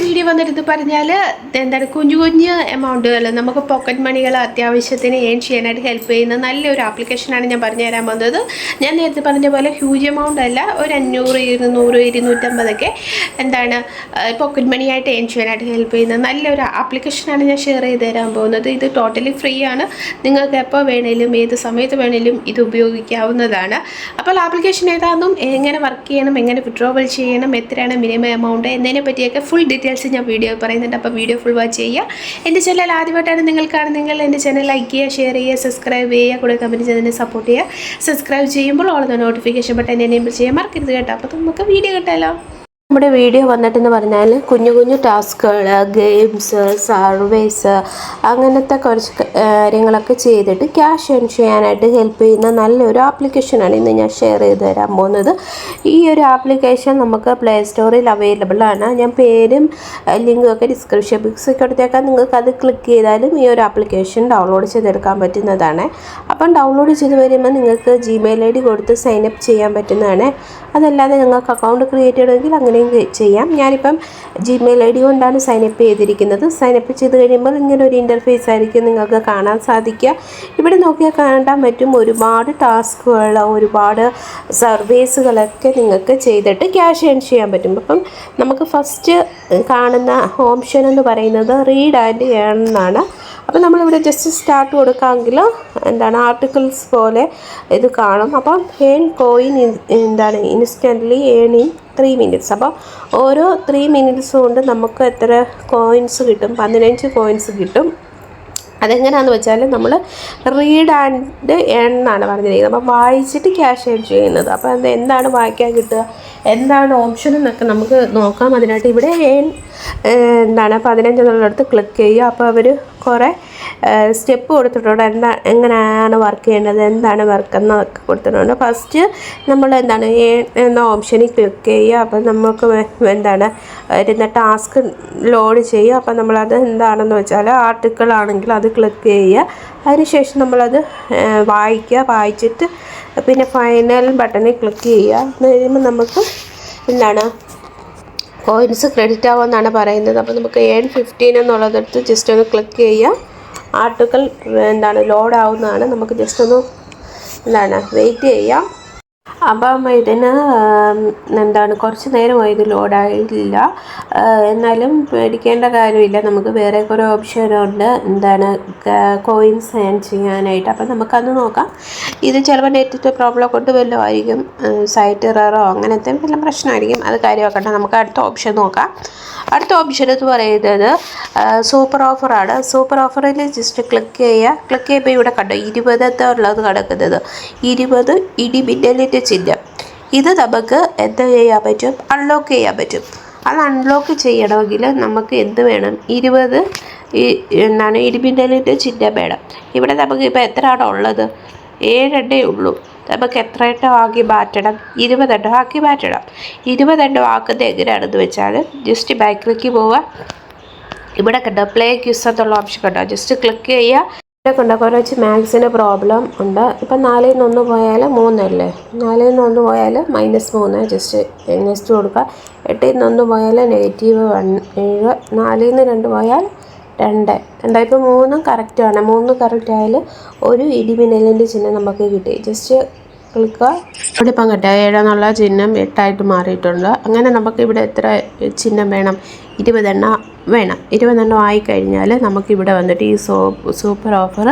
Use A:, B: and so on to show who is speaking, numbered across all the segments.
A: Video വന്നിട്ട് പറഞ്ഞാൽ എന്താണ് കുഞ്ഞു എമൗണ്ടുകൾ നമുക്ക് പോക്കറ്റ് മണികൾ അത്യാവശ്യത്തിന് ഏൺ ചെയ്യാനായിട്ട് ഹെൽപ്പ് ചെയ്യുന്ന നല്ലൊരു ആപ്ലിക്കേഷനാണ് ഞാൻ പറഞ്ഞു തരാൻ പോകുന്നത്. ഞാൻ നേരത്തെ പറഞ്ഞ പോലെ ഹ്യൂജ് എമൗണ്ട് അല്ല, ഒരു 500, 200, 250 എന്താണ് പോക്കറ്റ് മണിയായിട്ട് ഏൺ ചെയ്യാനായിട്ട് ഹെൽപ്പ് ചെയ്യുന്ന നല്ലൊരു ആപ്ലിക്കേഷനാണ് ഞാൻ ഷെയർ ചെയ്ത് തരാൻ പോകുന്നത്. ഇത് ടോട്ടലി ഫ്രീ ആണ്. നിങ്ങൾക്ക് എപ്പോൾ വേണേലും ഏത് സമയത്ത് വേണേലും ഇത് ഉപയോഗിക്കാവുന്നതാണ്. അപ്പോൾ ആപ്ലിക്കേഷൻ ഏതാണെന്നും എങ്ങനെ വർക്ക് ചെയ്യണം, എങ്ങനെ വിഡ്രോവൽ ചെയ്യണം, എത്രയാണ് മിനിമം എമൗണ്ട് എന്നതിനെ പറ്റിയൊക്കെ ഫുൾ ഡീറ്റെയിൽസ് ഞാൻ വീഡിയോ പറയുന്നുണ്ട്. അപ്പോൾ വീഡിയോ ഫുൾ വാച്ച് ചെയ്യുക. എൻ്റെ ചാനൽ ആദ്യമായിട്ടാണ് നിങ്ങൾ എൻ്റെ ചാനൽ ലൈക്ക് ചെയ്യുക, ഷെയർ ചെയ്യുക, സബ്സ്ക്രൈബ് ചെയ്യുക, കൂടെ കമൻറ്റ് ചെയ്തതിനെ സപ്പോർട്ട് ചെയ്യുക. സബ്സ്ക്രൈബ് ചെയ്യുമ്പോൾ ഓൾ നോട്ടിഫിക്കേഷൻ ബട്ടൺ എനേബിൾ ചെയ്യാൻ മറക്കരുത് കേട്ടോ. അപ്പോൾ നമുക്ക് വീഡിയോ കിട്ടാമല്ലോ. നമ്മുടെ വീഡിയോ വന്നിട്ടെന്ന് പറഞ്ഞാൽ കുഞ്ഞു ടാസ്കുകൾ, ഗെയിംസ്, സർവേസ്, അങ്ങനത്തെ കുറച്ച് കാര്യങ്ങളൊക്കെ ചെയ്തിട്ട് ക്യാഷ് ഏൺ ചെയ്യാനായിട്ട് ഹെൽപ്പ് ചെയ്യുന്ന നല്ലൊരു ആപ്ലിക്കേഷനാണ് ഇന്ന് ഞാൻ ഷെയർ ചെയ്ത് തരാൻ പോകുന്നത്. ഈ ഒരു ആപ്ലിക്കേഷൻ നമുക്ക് പ്ലേ സ്റ്റോറിൽ അവൈലബിൾ ആണ്. ഞാൻ പേരും ലിങ്കും ഒക്കെ ഡിസ്ക്രിപ്ഷൻ ബോക്സിൽ കൊടുത്തേക്കാം. നിങ്ങൾക്ക് അത് ക്ലിക്ക് ചെയ്താലും ഈ ഒരു ആപ്ലിക്കേഷൻ ഡൗൺലോഡ് ചെയ്തെടുക്കാൻ പറ്റുന്നതാണ്. അപ്പം ഡൗൺലോഡ് ചെയ്ത് വരുമ്പോൾ നിങ്ങൾക്ക് ജിമെയിൽ ID കൊടുത്ത് സൈനപ്പ് ചെയ്യാൻ പറ്റുന്നതാണ്. അതല്ലാതെ നിങ്ങൾക്ക് അക്കൗണ്ട് ക്രിയേറ്റ് ചെയ്യണമെങ്കിൽ അങ്ങനെയും ചെയ്യാം. ഞാനിപ്പം ജിമെയിൽ ID കൊണ്ടാണ് സൈനപ്പ് ചെയ്തിരിക്കുന്നത്. സൈനപ്പ് ചെയ്ത് കഴിയുമ്പോൾ ഇങ്ങനൊരു ഇൻ്റർഫേസ് ആയിരിക്കും നിങ്ങൾക്ക് കാണാൻ സാധിക്കുക. ഇവിടെ നോക്കിയാൽ കാണാൻ പറ്റും ഒരുപാട് ടാസ്കുകൾ, ഒരുപാട് സർവീസുകളൊക്കെ നിങ്ങൾക്ക് ചെയ്തിട്ട് ക്യാഷ് ഏൺ ചെയ്യാൻ പറ്റും. അപ്പം നമുക്ക് ഫസ്റ്റ് കാണുന്ന ഓപ്ഷൻ എന്ന് പറയുന്നത് റീഡ് ആൻഡ് ഏൺ എന്നാണ്. അപ്പോൾ നമ്മളിവിടെ ജസ്റ്റ് സ്റ്റാർട്ട് കൊടുക്കാമെങ്കിൽ എന്താണ് ആർട്ടിക്കിൾസ് പോലെ ഇത് കാണും. അപ്പം ഏൺ കോയിൻ എന്താണ് ഇൻസ്റ്റൻ്റ്ലി ഏൺ ഇൻ 3 minutes. അപ്പോൾ ഓരോ 3 minutes കൊണ്ട് നമുക്ക് എത്ര കോയിൻസ് കിട്ടും? 15 കോയിൻസ് കിട്ടും. അതെങ്ങനെയാണെന്ന് വെച്ചാൽ നമ്മൾ റീഡ് ആൻഡ് ഏൺ എന്നാണ് പറഞ്ഞിരിക്കുന്നത്. അപ്പം വായിച്ചിട്ട് ക്യാഷ് ഏൺ ചെയ്യുന്നത്. അപ്പോൾ അത് എന്താണ് വായിക്കാൻ കിട്ടുക, എന്താണ് ഓപ്ഷൻ എന്നൊക്കെ നമുക്ക് നോക്കാം. അതിനായിട്ട് ഇവിടെ എന്താണ് 15 എന്നുള്ളടത്ത് ക്ലിക്ക് ചെയ്യുക. അപ്പോൾ അവർ കുറേ സ്റ്റെപ്പ് കൊടുത്തിട്ടുണ്ട്. എങ്ങനെയാണ് വർക്ക് ചെയ്യേണ്ടത്, എന്താണ് വർക്ക് എന്നതൊക്കെ കൊടുത്തിട്ടുണ്ട്. ഫസ്റ്റ് നമ്മൾ എന്താണ് എന്ന ഓപ്ഷനിൽ ക്ലിക്ക് ചെയ്യുക. അപ്പം നമുക്ക് എന്താണ് വരുന്ന ടാസ്ക് ലോഡ് ചെയ്യുക. അപ്പം നമ്മളത് എന്താണെന്ന് വെച്ചാൽ ആർട്ടിക്കിൾ ആണെങ്കിൽ അത് ക്ലിക്ക് ചെയ്യുക. അതിനുശേഷം നമ്മളത് വായിച്ചിട്ട് പിന്നെ ഫൈനൽ ബട്ടണിൽ ക്ലിക്ക് ചെയ്യുക. എന്ന് കഴിയുമ്പോൾ നമുക്ക് എന്താണ് കോയിൻസ് ക്രെഡിറ്റ് ആവുമെന്നാണ് പറയുന്നത്. അപ്പോൾ നമുക്ക് ഏൺ 15 എന്നുള്ളതെടുത്ത് ജസ്റ്റ് ഒന്ന് ക്ലിക്ക് ചെയ്യുക. ആർട്ടിക്കിൾ എന്താണ് ലോഡ് ആവുന്നതാണ്. നമുക്ക് ജസ്റ്റ് ഒന്ന് എന്താണ് വെയിറ്റ് ചെയ്യാം. അപ്പം ഇതിന് എന്താണ് കുറച്ച് നേരമായി ഇത് ലോഡായില്ല. എന്നാലും പേടിക്കേണ്ട കാര്യമില്ല. നമുക്ക് വേറെ കുറേ ഓപ്ഷനുണ്ട് എന്താണ് കോയിൻസ് ഏൺ ചെയ്യാനായിട്ട്. അപ്പം നമുക്കത് നോക്കാം. ഇത് ചിലപ്പോൾ നെറ്റിൻ്റെ പ്രോബ്ലം കൊണ്ട് വല്ലതും ആയിരിക്കും, സൈറ്റ് എററോ അങ്ങനത്തെ വല്ല പ്രശ്നമായിരിക്കും. അത് കാര്യമാക്കട്ടെ. നമുക്ക് അടുത്ത ഓപ്ഷൻ നോക്കാം. അടുത്ത ഓപ്ഷൻ എന്ന് പറയുന്നത് സൂപ്പർ ഓഫറാണ്. സൂപ്പർ ഓഫറിൽ ജസ്റ്റ് ക്ലിക്ക് ചെയ്യുക. ക്ലിക്ക് ചെയ്യുമ്പോൾ ഇവിടെ കണ്ടോ 20 ഉള്ളത് കിടക്കുന്നത്. 20 ഇടിമിന്നലിൻ്റെ ചിഹ്നം. ഇത് നമുക്ക് എന്ത് ചെയ്യാൻ പറ്റും? അൺലോക്ക് ചെയ്യാൻ പറ്റും. അത് അൺലോക്ക് ചെയ്യണമെങ്കിൽ നമുക്ക് എന്ത് വേണം? 20 എന്താണ് ഇടിമിന്നലിൻ്റെ ചിഹ്നം വേണം. ഇവിടെ നമുക്ക് ഇപ്പോൾ എത്രയാണോ ഉള്ളത്? 7 ഉള്ളൂ. നമുക്ക് എത്ര എണ്ണം ആക്കി മാറ്റണം? 20 എണ്ണം ആക്കി മാറ്റണം. 20 എണ്ണം ആക്കുന്നത് എങ്ങനെയാണെന്ന് വെച്ചാൽ ജസ്റ്റ് ബാക്കിലേക്ക് പോവുക. ഇവിടെ കണ്ടോ പ്ലേ ക്യൂസ് എന്നുള്ള ഓപ്ഷൻ കണ്ടോ, ജസ്റ്റ് ക്ലിക്ക് ചെയ്യുക. ഇവിടെ കണ്ടോ കുറച്ച് മാത്സിന് പ്രോബ്ലം ഉണ്ട്. ഇപ്പം 4ൽ നിന്ന് 1 പോയാൽ 3 അല്ലേ? 4ൽ നിന്ന് 1 പോയാൽ -3. ജസ്റ്റ് നെക്സ്റ്റ് കൊടുക്കുക. 8ൽ നിന്ന് 1 പോയാൽ -1, 7. 4ൽ നിന്ന് 2 പോയാൽ 2. ഇപ്പോൾ 3 കറക്റ്റാണ്. 3 കറക്റ്റ് ആയാൽ ഒരു ഇടിമിന്നലിൻ്റെ ചിഹ്നം നമുക്ക് കിട്ടി. ജസ്റ്റ് ക്ലിക്കുക. ഇവിടെ ഇപ്പം കേട്ടോ 7 എന്നുള്ള ചിഹ്നം 8 മാറിയിട്ടുണ്ട്. അങ്ങനെ നമുക്ക് ഇവിടെ എത്ര ചിഹ്നം വേണം? 20 എണ്ണം വേണം. 20 എണ്ണം ആയിക്കഴിഞ്ഞാൽ നമുക്കിവിടെ വന്നിട്ട് ഈ സൂപ്പർ ഓഫർ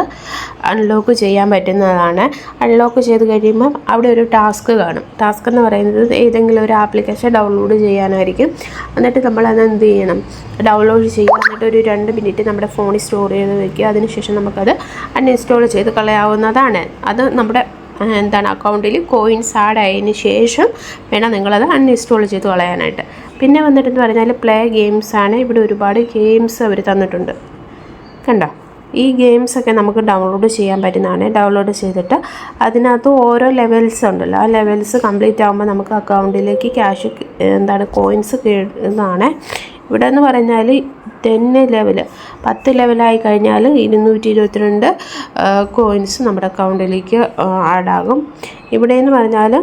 A: അൺലോക്ക് ചെയ്യാൻ പറ്റുന്നതാണ്. അൺലോക്ക് ചെയ്ത് കഴിയുമ്പം അവിടെ ഒരു ടാസ്ക് കാണും. ടാസ്ക് എന്ന് പറയുന്നത് ഏതെങ്കിലും ഒരു ആപ്ലിക്കേഷൻ ഡൗൺലോഡ് ചെയ്യാനായിരിക്കും. എന്നിട്ട് നമ്മളത് എന്ത് ചെയ്യണം? ഡൗൺലോഡ് ചെയ്യുക. എന്നിട്ട് ഒരു 2 മിനിറ്റ് നമ്മുടെ ഫോണിൽ സ്റ്റോർ ചെയ്ത് വയ്ക്കുക. അതിനുശേഷം നമുക്കത് അൺഇൻസ്റ്റാൾ ചെയ്ത് കളയാവുന്നതാണ്. അത് നമ്മുടെ എന്താണ് അക്കൗണ്ടിൽ കോയിൻസ് ആഡ് ആയതിന് ശേഷം വേണം നിങ്ങളത് അൺഇൻസ്റ്റാൾ ചെയ്ത് കളയാനായിട്ട്. പിന്നെ വന്നിട്ടെന്ന് പറഞ്ഞാൽ പ്ലേ ഗെയിംസ് ആണ്. ഇവിടെ ഒരുപാട് ഗെയിംസ് അവർ തന്നിട്ടുണ്ട് കണ്ടോ. ഈ ഗെയിംസൊക്കെ നമുക്ക് ഡൗൺലോഡ് ചെയ്യാൻ പറ്റുന്നതാണ്. ഡൗൺലോഡ് ചെയ്തിട്ട് അതിനകത്ത് ഓരോ ലെവൽസ് ഉണ്ടല്ലോ, ആ ലെവൽസ് കംപ്ലീറ്റ് ആകുമ്പോൾ നമുക്ക് അക്കൗണ്ടിലേക്ക് ക്യാഷ് എന്താണ് കോയിൻസ് കിട്ടുന്നതാണ്. ഇവിടെ എന്ന് പറഞ്ഞാൽ 10 ലെവൽ 10 ലെവലായി കഴിഞ്ഞാൽ 222 കോയിൻസ് നമ്മുടെ അക്കൗണ്ടിലേക്ക് ആഡാകും. ഇവിടെ എന്ന് പറഞ്ഞാൽ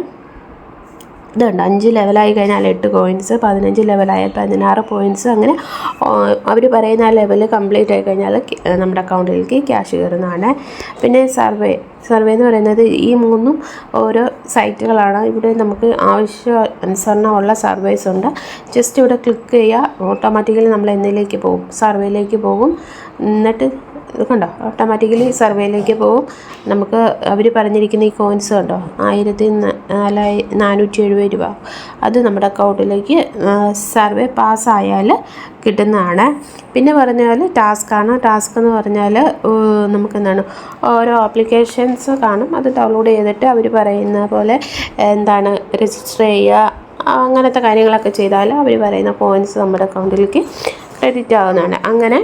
A: ഇതുണ്ട് 5 ലെവലായി കഴിഞ്ഞാൽ 8 കോയിൻസ്, 15 ലെവലായാൽ 16 പോയിൻറ്റ്സ്. അങ്ങനെ അവർ പറയുന്ന ആ ലെവൽ കംപ്ലീറ്റ് ആയി കഴിഞ്ഞാൽ നമ്മുടെ അക്കൗണ്ടിലേക്ക് ക്യാഷ് കയറുന്നതാണ്. പിന്നെ സർവേ എന്ന് പറയുന്നത് ഈ 3 ഓരോ സൈറ്റുകളാണ്. ഇവിടെ നമുക്ക് ആവശ്യാനുസരണമുള്ള സർവേസ് ഉണ്ട്. ജസ്റ്റ് ഇവിടെ ക്ലിക്ക് ചെയ്യുക, ഓട്ടോമാറ്റിക്കലി നമ്മൾ എന്തിലേക്ക് പോകും, സർവേയിലേക്ക് പോകും. എന്നിട്ട് ഇത് കണ്ടോ, ഓട്ടോമാറ്റിക്കലി സർവേയിലേക്ക് പോകും. നമുക്ക് അവർ പറഞ്ഞിരിക്കുന്ന ഈ കോയിൻസ് കണ്ടോ, 1470 രൂപ, അത് നമ്മുടെ അക്കൗണ്ടിലേക്ക് സർവേ പാസ്സായാൽ കിട്ടുന്നതാണ്. പിന്നെ പറഞ്ഞാൽ ടാസ്ക്കാണ്. ടാസ്ക് എന്ന് പറഞ്ഞാൽ നമുക്കെന്താണ്, ഓരോ ആപ്ലിക്കേഷൻസ് കാണും, അത് ഡൗൺലോഡ് ചെയ്തിട്ട് അവർ പറയുന്ന പോലെ രജിസ്റ്റർ ചെയ്യുക, അങ്ങനത്തെ കാര്യങ്ങളൊക്കെ ചെയ്താൽ അവർ പറയുന്ന പോയിൻറ്റ്സ് നമ്മുടെ അക്കൗണ്ടിലേക്ക് ക്രെഡിറ്റ് ആവുന്നതാണ്. അങ്ങനെ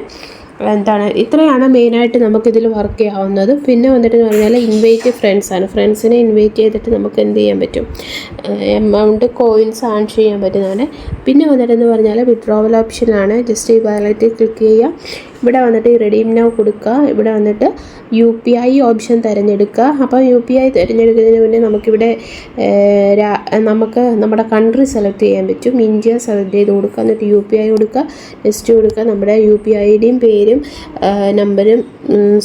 A: ഇത്രയാണ് മെയിനായിട്ട് നമുക്കിതിൽ വർക്ക് ചെയ്യാവുന്നത്. പിന്നെ വന്നിട്ട് പറഞ്ഞാൽ ഇൻവൈറ്റ് ഫ്രണ്ട്സാണ്. ഫ്രണ്ട്സിനെ ഇൻവൈറ്റ് ചെയ്തിട്ട് നമുക്ക് എന്ത് ചെയ്യാൻ പറ്റും, എമൗണ്ട് കോയിൻസ് ആൺ ചെയ്യാൻ പറ്റുന്നതാണ്. പിന്നെ വന്നിട്ടെന്ന് പറഞ്ഞാൽ വിഡ്രോവൽ ഓപ്ഷനാണ്. ജസ്റ്റ് ഈ വാലറ്റിൽ ക്ലിക്ക് ചെയ്യുക, ഇവിടെ വന്നിട്ട് റെഡീം നൗ കൊടുക്കുക, ഇവിടെ വന്നിട്ട് UPI ഓപ്ഷൻ തിരഞ്ഞെടുക്കുക. അപ്പോൾ UPI തിരഞ്ഞെടുക്കുന്നതിന് മുന്നേ നമുക്കിവിടെ നമുക്ക് നമ്മുടെ കൺട്രി സെലക്ട് ചെയ്യാൻ പറ്റും. ഇന്ത്യ സെലക്ട് ചെയ്ത് കൊടുക്കുക, എന്നിട്ട് UPI കൊടുക്കുക, നെക്സ്റ്റ് കൊടുക്കുക, നമ്മുടെ UPI ID-യും പേരും നമ്പരും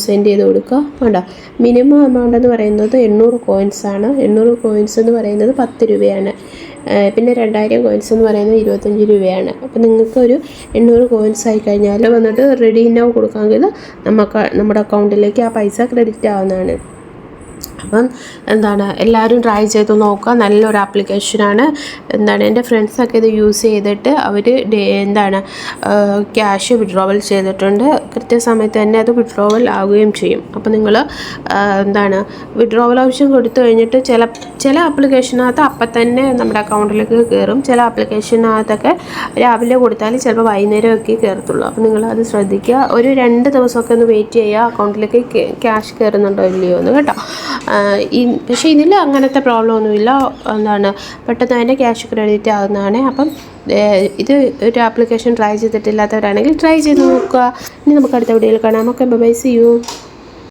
A: സെൻഡ് ചെയ്ത് കൊടുക്കുക. വേണ്ട, മിനിമം എമൗണ്ട് എന്ന് പറയുന്നത് 800 കോയിൻസാണ്. 800 കോയിൻസ് എന്ന് പറയുന്നത് 10 രൂപയാണ്. പിന്നെ 2000 കോയിൻസ് എന്ന് പറയുന്നത് 25 രൂപയാണ്. അപ്പോൾ നിങ്ങൾക്കൊരു 800 കോയിൻസ് ആയി കഴിഞ്ഞാൽ വന്നിട്ട് റെഡി നൗ കൊടുക്കാമെങ്കിൽ നമ്മുടെ അക്കൗണ്ടിലേക്ക് ആ പൈസ ക്രെഡിറ്റ് ആവുന്നതാണ്. അപ്പം എല്ലാവരും ട്രൈ ചെയ്ത് നോക്കുക. നല്ലൊരു ആപ്ലിക്കേഷനാണ്. എൻ്റെ ഫ്രണ്ട്സൊക്കെ ഇത് യൂസ് ചെയ്തിട്ട് അവർ ക്യാഷ് വിഡ്രോവൽ ചെയ്തിട്ടുണ്ട്. കൃത്യസമയത്ത് തന്നെ അത് വിഡ്രോവൽ ആവുകയും ചെയ്യും. അപ്പോൾ നിങ്ങൾ വിഡ്രോവൽ ഓപ്ഷൻ കൊടുത്തു കഴിഞ്ഞിട്ട് ചില ആപ്ലിക്കേഷനകത്ത് അപ്പം തന്നെ നമ്മുടെ അക്കൗണ്ടിലേക്ക് കയറും. ചില ആപ്ലിക്കേഷനകത്തൊക്കെ രാവിലെ കൊടുത്താൽ ചിലപ്പോൾ വൈകുന്നേരമൊക്കെ കയറത്തുള്ളൂ. അപ്പോൾ നിങ്ങളത് ശ്രദ്ധിക്കുക. ഒരു 2 ദിവസമൊക്കെ ഒന്ന് വെയിറ്റ് ചെയ്യുക, അക്കൗണ്ടിലേക്ക് ക്യാഷ് കയറുന്നുണ്ടോ ഇല്ലയോ എന്ന് കേട്ടോ. പക്ഷേ ഇതിൽ അങ്ങനത്തെ പ്രോബ്ലം ഒന്നുമില്ല. പെട്ടെന്ന് തന്നെ ക്യാഷ് ക്രെഡിറ്റ് ആകുന്നതാണ്. അപ്പം ഇത് ഒരു ആപ്ലിക്കേഷൻ ട്രൈ ചെയ്തിട്ടില്ലാത്തവരാണെങ്കിൽ ട്രൈ ചെയ്ത് നോക്കുക. ഇനി നമുക്ക് അടുത്ത വീഡിയോയിൽ കാണാം. Okay, bye, see U.